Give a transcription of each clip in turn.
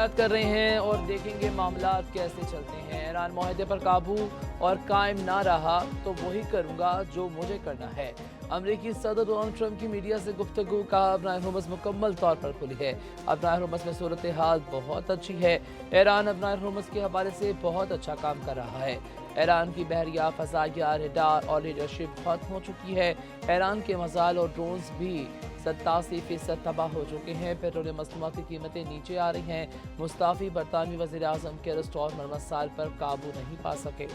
मुलाकात कर रहे हैं और देखेंगे मामलात कैसे चलते हैं। ईरान माहदे पर काबू और कायम ना रहा तो वही करूंगा जो मुझे करना है। अमरीकी सदर डोनाल्ड ट्रंप की मीडिया से गुफ्तगू का अपना हुर्मुज़ मुकम्मल तौर पर खुली है। अपना हुर्मुज़ में सूरत हाल बहुत अच्छी है। ईरान अपना हुर्मुज़ के हवाले से बहुत अच्छा काम कर रहा है। ईरान की बहरिया, फ़ज़ाइया, रडार और लीडरशिप खत्म हो चुकी है। ईरान के मसाइल और ड्रोन्स भी 87% तबाह हो चुके हैं। पेट्रोलियम मसनूआत की कीमतें नीचे आ रही हैं। मुस्ताफ़ी बरतानवी वज़ीर आज़म के रेस्टोर मसाइल पर काबू नहीं पा सके।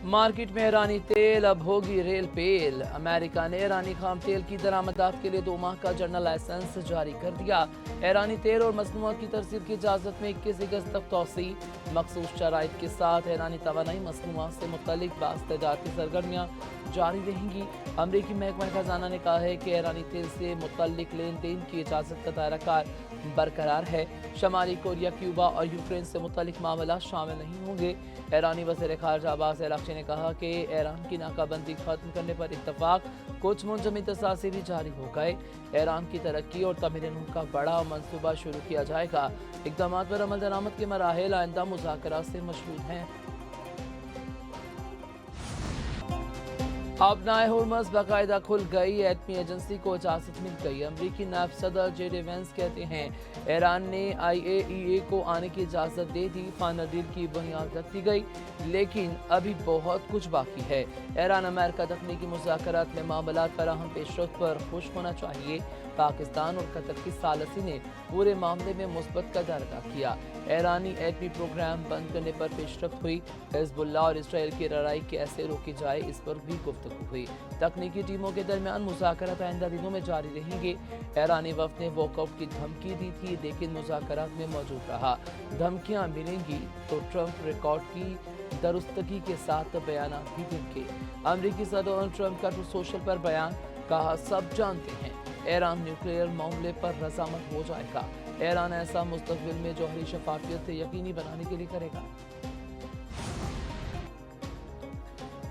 मार्केट में ईरानी तेल, अब होगी रेल पेल। अमेरिका ने ईरानी खाम तेल की दरामदात के लिए 2 माह का जर्नल लाइसेंस जारी कर दिया। ईरानी तेल और मसनूआत की तरसील की इजाज़त में 21 अगस्त तक तोसी। मखसूस शराइत के साथ ईरानी तवानाई मसनूआत से मुतल्लिक बाज़ तजारती सरगर्मियाँ जारी रहेंगी। अमरीकी महकमा खजाना ने कहा है कि ईरानी तेल से मुतल्लिक लेन देन की इजाज़त का दायरा कार बरकरार है। शमाली कोरिया, क्यूबा और यूक्रेन से मुतल्लिक मामला शामिल नहीं होंगे। ईरानी वज़ीर ख़ारजा अब्बास अराग़ची ने कहा कि ईरान की नाकाबंदी खत्म करने पर इत्तफाक, कुछ मुंजमी तसासी भी जारी हो गए। ईरान की तरक्की और तमीर नूह का बड़ा मंसूबा शुरू किया जाएगा। इक़दाम पर अमल दरामद के मराहिल आइंदा मुज़ाकरात से मशरूद हैं। अब नाए हुर्मुज़ बाकायदा खुल गई। एटमी एजेंसी को इजाज़त मिल गई। अमरीकी नायब सदर जेडी वेंस कहते हैं ईरान ने IAEA को आने की इजाज़त दे दी। फाइनल डील की बुनियाद रख दी गई, लेकिन अभी बहुत कुछ बाकी है। ईरान अमेरिका तकनीकी मुज़ाकरात में मामलात फराहम पेशरफ्त पर खुश होना चाहिए। पाकिस्तान और कतर की सालसी ने पूरे मामले में मुस्बत किरदार अदा किया। ईरानी एटमी प्रोग्राम बंद करने पर पेशरफ्त हुई। हिज़्बुल्लाह और इसराइल की लड़ाई कैसे रोकी जाए, इस पर भी गुफ्तगू हुई। तकनीकी टीमों के दरमियान मुज़ाकरात आइंदा दिनों में जारी रहेंगे। ईरानी वफ़द ने वॉकआउट की धमकी दी थी, लेकिन मुज़ाकरात में मौजूद रहा। धमकियाँ मिलेंगी तो ट्रंप रिकॉर्ड की दुरुस्तगी के साथ बयान भी देंगे। अमरीकी सदर डोनाल्ड ट्रंप का ट्रूथ सोशल पर बयान, कहा सब जानते हैं ईरान न्यूक्लियर मामले पर रजामंद हो जाएगा। ईरान ऐसा मुस्तकबिल में जौहरी शफाफियत यकीनी बनाने के लिए करेगा।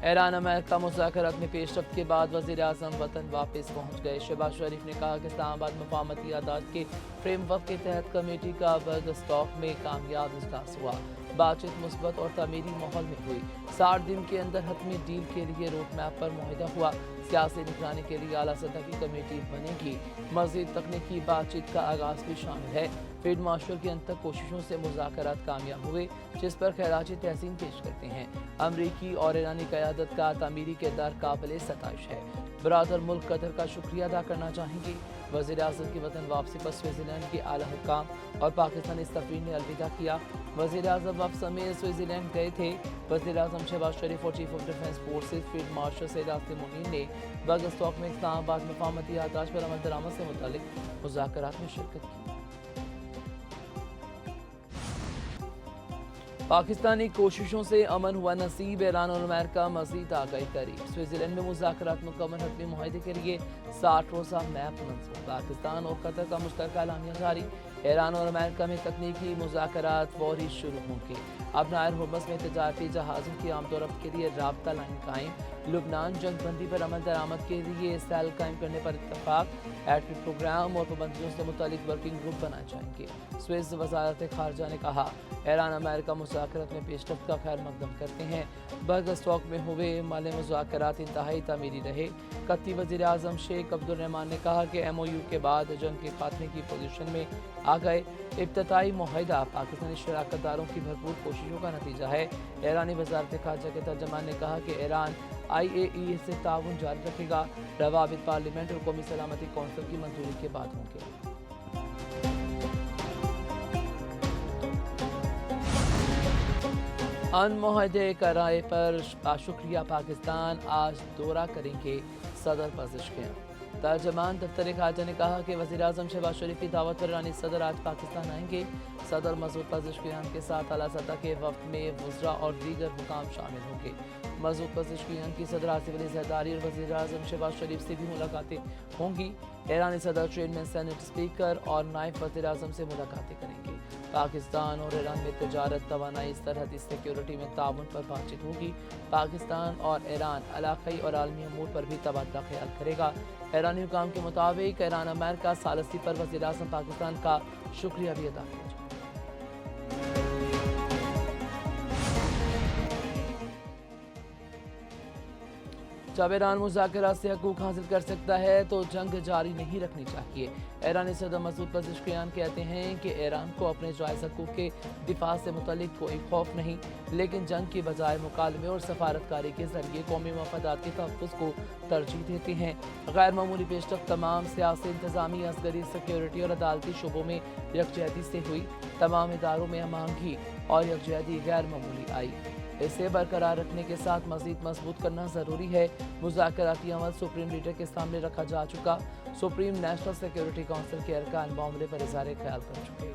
ईरान अमेरिका मुज़ाकरात में पेशरफ्त के बाद वज़ीर आज़म वतन वापस पहुँच गए। शहबाज शरीफ ने कहा कि इस्लामाबाद मफाहमती आदात के फ्रेमवर्क के तहत कमेटी का बर्गस्टॉक में कामयाब इजलास हुआ। बातचीत मुस्बत और तमीरी माहौल में हुई। 60 दिन के अंदर हतमी डील के लिए रोड मैप पर मुआहिदा हुआ। सियासी निगरानी के लिए आला सतह की कमेटी बनेगी। मज़ीद तकनीकी बातचीत का आगाज भी शामिल है। फील्ड मार्शल की अंत तक कोशिशों से मुज़ाकरात कामयाब हुए, जिस पर खैराजी तहसीन पेश करते हैं। अमरीकी और ईरानी क़यादत का तामीरी किरदार काबिल सताइश है। बरादर मुल्क कतर का शुक्रिया अदा करना चाहेंगे। वज़ीर आज़म की वतन वापसी पर स्विट्ज़रलैंड के आला हुक्काम और पाकिस्तानी सफ़ीर ने अलविदा किया। वज़ीर आज़म वफ़द समेत स्विट्ज़रलैंड गए थे। वज़ीर आज़म शहबाज शरीफ और chief of defence forces field marshal Syed Asim Munir ने बर्गस्टॉक में इस्लामाबाद मफाहमती आदात पर अमल दरामद से मुतालिक मुज़ाकरात में शिरकत की। पाकिस्तानी कोशिशों से अमन हुआ नसीब। ईरान और अमेरिका मज़ीद आ गए करीब। स्विट्ज़रलैंड में मुज़ाकरात मुकम्मल हतमी मुआहिदे के लिए 60 रोज़ा मैप मंजूर। पाकिस्तान और कतर का मुश्तरका एलानिया जारी। ईरान और अमेरिका में तकनीकी मुज़ाकरात फौरी शुरू होंगे। अब नायर हुर्मुज़ में तजारती जहाज़ों की आमदोरफ्त के लिए राब्ता लाइन कायम। लुबनान जंगबंदी पर अमल दरामद के लिए सेल कायम करने पर इत्तफाक। एटमी प्रोग्राम और पाबंदियों से मुतालिक वर्किंग ग्रुप बनाए जाएंगे। स्विस वज़ारत ख़ारजा ने कहा ईरान अमेरिका मुज़ाकरात में पेशरफ्त का खैर मकदम करते हैं। बर्गस्टॉक में हुए माले मुज़ाकरात इंतहाई तामीरी रहे। कत्ती वज़ीर आज़म शेख अब्दुर्रहमान ने कहा कि MOU के बाद जंग के खात्मे की पोजीशन में आ गए। इब्तदाई मुआहिदा पाकिस्तानी शराकतदारों की भरपूर कोशिशों का नतीजा है। ईरानी वज़ारत ख़ारजा के तर्जमान ने कहा कि ईरान IAEA से ताउन जारी रखेगा। रवाबित पार्लियामेंट और कौमी सलामती कौंसिल की मंजूरी के बाद होंगे। अनमुआहदे कराए पर शुक्रिया पाकिस्तान, आज दौरा करेंगे सदर पज़ेश्कियान। तर्जमान दफ्तर ख़ारजा ने कहा कि वज़ीर आज़म शहबाज शरीफ की दावत पर ईरानी सदर आज पाकिस्तान आएंगे। सदर मसूद पज़ेश्कियान के साथ आला सतह के वफ़द में वज़रा और दीगर हुकाम शामिल होंगे। मसूद पज़ेश्कियान की सदर आसिफ अली ज़रदारी और वज़ीर आज़म शहबाज शरीफ से भी मुलाकातें होंगी। ईरानी सदर चेयरमैन सेनेट स्पीकर और नायब वज़ीर आज़म से मुलाकातें करेंगे। पाकिस्तान और ईरान में तजारत, तवानाई, सरहदी सिक्योरिटी में ताउन पर बातचीत होगी। पाकिस्तान और ईरान इलाकाई और आलमी अमूर पर भी तबादला ख्याल करेगा। ईरानी हुकाम के मुताबिक ईरान अमेरिका सालसी पर वज़ीर-ए-आज़म पाकिस्तान का शुक्रिया भी अदा किया। जब ईरान मुज़ाकरात से हकूक़ हासिल कर सकता है तो जंग जारी नहीं रखनी चाहिए। ईरानी सदर मसूद पज़ेश्कियान कहते हैं कि ईरान को अपने जायज़ हकूक़ के दिफा से मुतल्लिक कोई खौफ नहीं, लेकिन जंग की बजाय मुकालमे और सफारतकारी के जरिए कौमी मफादात के तहफ़्फ़ुज़ को तरजीह देते हैं। गैर मामूली पेशरफ़्त तमाम सियासी, इंतज़ामी, असगरी, सिक्योरिटी और अदालती शोबों में यकजहती से हुई। तमाम इदारों में हमआहंगी और यकजहती गैर मामूली आई। इसे बरकरार रखने के साथ मज़ीद मजबूत करना ज़रूरी है। मुज़ाकराती अमल सुप्रीम लीडर के सामने रखा जा चुका। सुप्रीम नेशनल सिक्योरिटी काउंसिल के अरकान मामले पर इज़हार ख्याल कर चुके।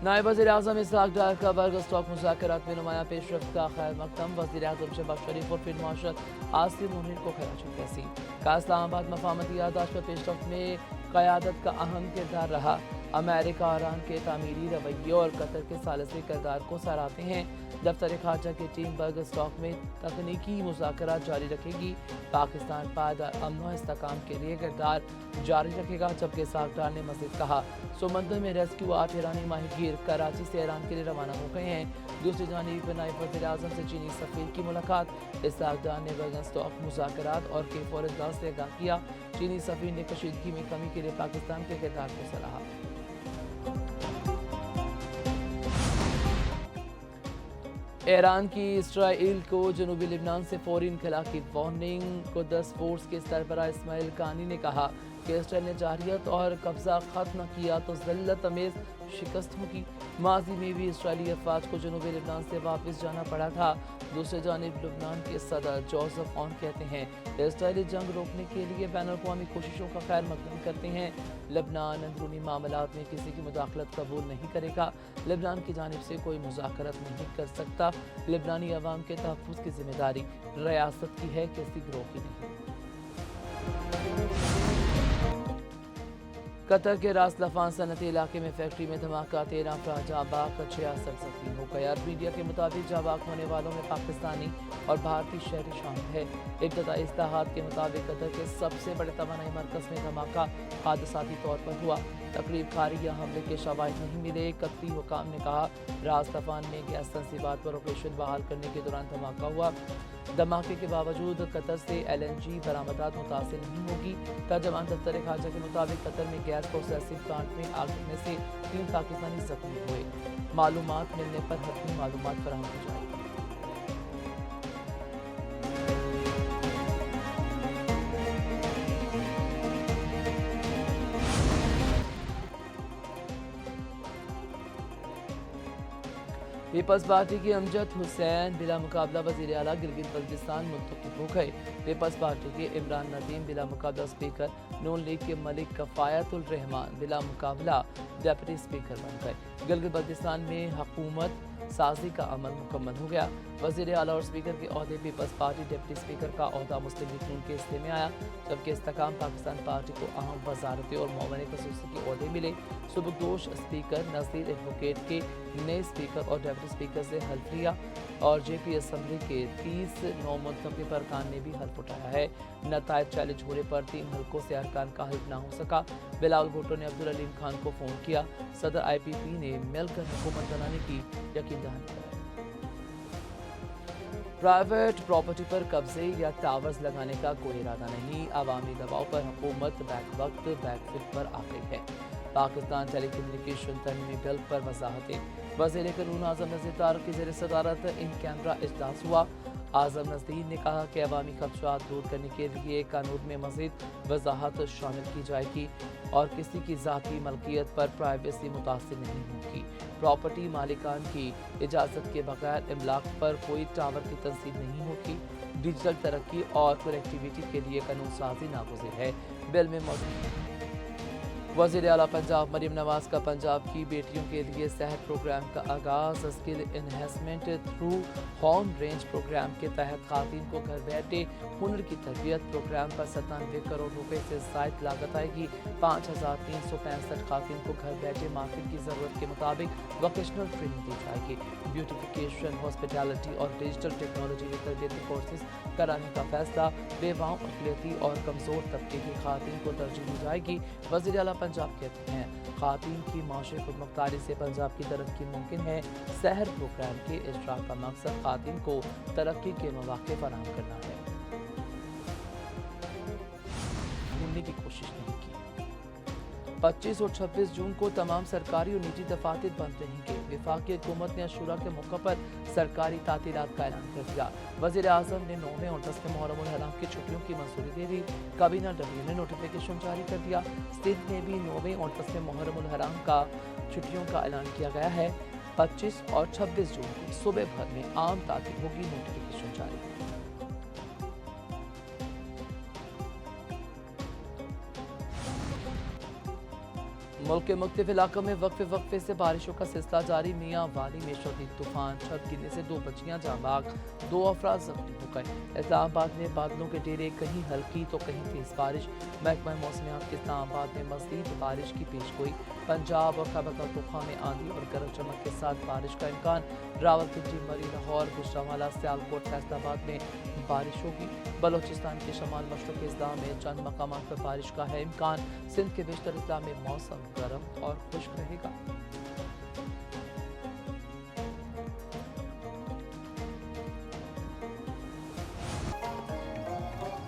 नायब वज़ीर-ए-आज़म इसहाक़ डार का बर्ग स्टॉक मुज़ाकरात में नुमायां पेशरफ़्त का खैर मक़दम। वज़ीर-ए-आज़म शहबाज शरीफ और फील्ड मार्शल आसिम मुनीर को खराज तहसीन का इस्लामाबाद मफ़ाहमती याददाश्त पर पेशरफ़्त में क़यादत का अहम किरदार रहा। अमेरिका ईरान के तामीरी रवैये और कतर के सालसी किरदार को सराहते हैं। दफ्तर ख़ारजा की टीम बर्ग स्टॉक में तकनीकी मुज़ाकरात जारी रखेगी। पाकिस्तान पायदार अमन और इस्तेहकाम के लिए किरदार जारी रखेगा। जबकि इसहाक़ डार ने मज़ीद कहा, समंदर में रेस्क्यू 8 ईरानी माहीगीर कराची से ईरान के लिए रवाना हो गए हैं। दूसरी जानिब नायब वज़ीर-ए-आज़म से चीनी सफ़ीर की मुलाकात। इसहाक़ डार ने बर्ग स्टॉक मुज़ाकरात और के इजलास से आगाह किया। चीनी सफ़ीर ने कशीदगी में कमी के लिए पाकिस्तान के किरदार को सराहा। ईरान की इसराइल को जनूबी लिबनान से फौरी इनखला की वार्निंग। कुद्स फोर्स के सरबराह इस्माइल कानी ने कहा कि इसराइल ने जारियत और कब्जा खत्म किया तो ज़िल्लत अमेज़ शिकस्त होगी। माजी में भी इसराइली अफवाज को जनूबी लिबनान से वापस जाना पड़ा था। दूसरी जानिब लुबनान के सदर जोसेफ ऑन कहते हैं इसराइली जंग रोकने के लिए बैन अवी कोशिशों का खैर मकदम करते हैं। लबनान अंदरूनी मामलात में किसी की मुदाखलत कबूल नहीं करेगा। लबनान की जानिब से कोई मुज़ाकरत नहीं कर सकता। लबनानी अवाम के तहफ़्फ़ुज़ की जिम्मेदारी रियासत की है, किसी गिरोह की नहीं। कतर के रास लफान सनती इलाके में फैक्ट्री में धमाका, 13 अफराद जाँ बाग, 66 जख्मी हो गए। अरब मीडिया के मुताबिक जाँ बाग होने वालों में पाकिस्तानी और भारतीय शहरी शामिल है। इब्तदाई इस्ताहात के मुताबिक कतर के सबसे बड़े तवानाई मरकज़ में धमाका हादसाती तौर पर हुआ। तकरीब खारी या हमले के शवाहिद नहीं मिले। कतरी हुकाम ने कहा रास लफान में गैस तंसीबात पर ऑपरेशन बहाल करने के दौरान धमाका हुआ। धमाके के बावजूद कतर से LNG बरामदात मुतासिर नहीं होगी। तर्जमान दफ्तर ख़ारजा के मुताबिक कतर में गैस प्रोसेसिंग प्लांट में आग लगने से 3 पाकिस्तानी जख्मी हुए। मालूमात मिलने पर हतमी मालूमात फराहम की जाएगी। पीपल्स पार्टी के अमजद हुसैन बिला मुकाबला वज़ीर आला गिलगित बल्तिस्तान मुंतखब हो गए। पीपल्स पार्टी के इमरान नदीम बिला मुकाबला स्पीकर, नून लीग के मलिक कफ़ायतुल रहमान बिला मुकाबला डेप्यूटी स्पीकर बन गए। गिलगित बल्तिस्तान में हुकूमत साजी का अमल मुकम्मल हो गया। वज़ीर आला और स्पीकर के ओहदे पीपल्स पार्टी डेप्यूटी स्पीकर का ओहदा मुस्लिम लीग नून के हिस्से में आया, जबकि इस्तेहकाम पाकिस्तान पार्टी को अहम वज़ारतें और मौमन ख़ुसूसी के ओहदे मिले। सुबकदोश स्पीकर नज़ीर एडवोकेट के नए स्पीकर और डेप्यूटी स्पीकर से हल्फ लिया और JP असम्बली के 30 नौमुंतखब अरकान ने भी हल्फ उठाया है। नतायज चैलेंज होने पर 3 हल्कों से अरकान का हल्फ न हो सका। बिलावल भुट्टो ने अब्दुल अलीम खान को फ़ोन किया। सदर IPP ने मिलकर हुकूमत बनाने की यकीन दहानी कराई। प्राइवेट प्रॉपर्टी पर कब्जे या टावर्स लगाने का कोई इरादा नहीं। अवामी दबाव पर हुकूमत बैक फुट पर आ गई है। पाकिस्तान टेली कम्युनिकेशन तरमीमी बिल पर वजाहतें। वज़ीर कानून आज़म नज़ीर तारक की ज़ेर सदारत इन कैमरा इजलास हुआ। आज़म नज़ीर ने कहा कि अवामी खदशात दूर करने के लिए कानून में मज़ीद वजाहत शामिल की जाएगी और किसी की ज़ाती मलकियत पर प्राइवेसी मुतासिर नहीं होगी। प्रॉपर्टी मालिकान की इजाज़त के बगैर इमलाक पर कोई टावर की तंसीब नहीं होगी। डिजिटल तरक्की और कनेक्टिविटी के लिए कानून साजी नागुज़िर है। बिल में मौजूद वज़ीर आला पंजाब मरीम नवाज का पंजाब की बेटियों के लिए सेहत प्रोग्राम का आगाज़। Skill enhancement through home range program के तहत खातून को घर बैठे हुनर की तरबियत। प्रोग्राम पर 97 करोड़ रुपए से ज़ायद लागत आएगी। 5365 खातून को घर बैठे मार्केट की ज़रूरत के मुताबिक वोकेशनल ट्रेनिंग दी जाएगी। ब्यूटिफिकेशन, हॉस्पिटैलिटी और डिजिटल टेक्नोलॉजी में तरबियती कोर्सेज कराने का फैसला। बेवाओं, अक़लियती और कमज़ोर तबके की खातून को तरजीह दी जाएगी। वज़ीर आला पंजाब कहते हैं, खातून की माशी खुदमुख्तारी से पंजाब की तरक्की मुमकिन है। सहर प्रोग्राम के इजरा का मकसद खातून को तरक्की के मौक़े फराहम करना है। भूलने की कोशिश नहीं की। 25 और 26 जून को तमाम सरकारी और निजी दफातर बंद रहेंगे। वफाकी हुकूमत ने अशूरा के मौके पर सरकारी तातीलात का ऐलान कर दिया। वज़ीर आज़म ने 9वें और 10वें मुहर्रम उल हराम की छुट्टियों की मंजूरी दे दी। काबीना डब्ल्यू ने नोटिफिकेशन जारी कर दिया। सिंध में भी 9वें और 10वें मुहर्रम उल हराम का छुट्टियों का ऐलान किया गया है। 25 और 26 जून को सुबह भर में आम तातील होगी। नोटिफिकेशन जारी। मुल्क के मुख्तलिफ इलाकों में वक्फे से बारिशों का सिलसिला जारी। मियाँ वाली में शदीद तूफान, छत गिरने से 2 बच्चियां जाँ बाग, 2 अफराद जख्मी हो गए। इस्लामाबाद में बादलों के डेरे, कहीं हल्की तो कहीं तेज बारिश। महकमा मौसमियात के इस्लामाबाद में मज़ीद बारिश की पेशगोई। पंजाब और खैबर पख्तूनख्वा में आंधी और गरज चमक के साथ बारिश का इम्कान। रावलपिंडी, मरी, लाहौर, गुजरांवाला, सियालकोट, फैसलाबाद में बारिश होगी। बलोचिस्तान के शमाल मशरक़ी अजला में चंद मकामात पर बारिश का है इम्कान। सिंध के बेशतर अजला में मौसम गर्म और खुश्क रहेगा।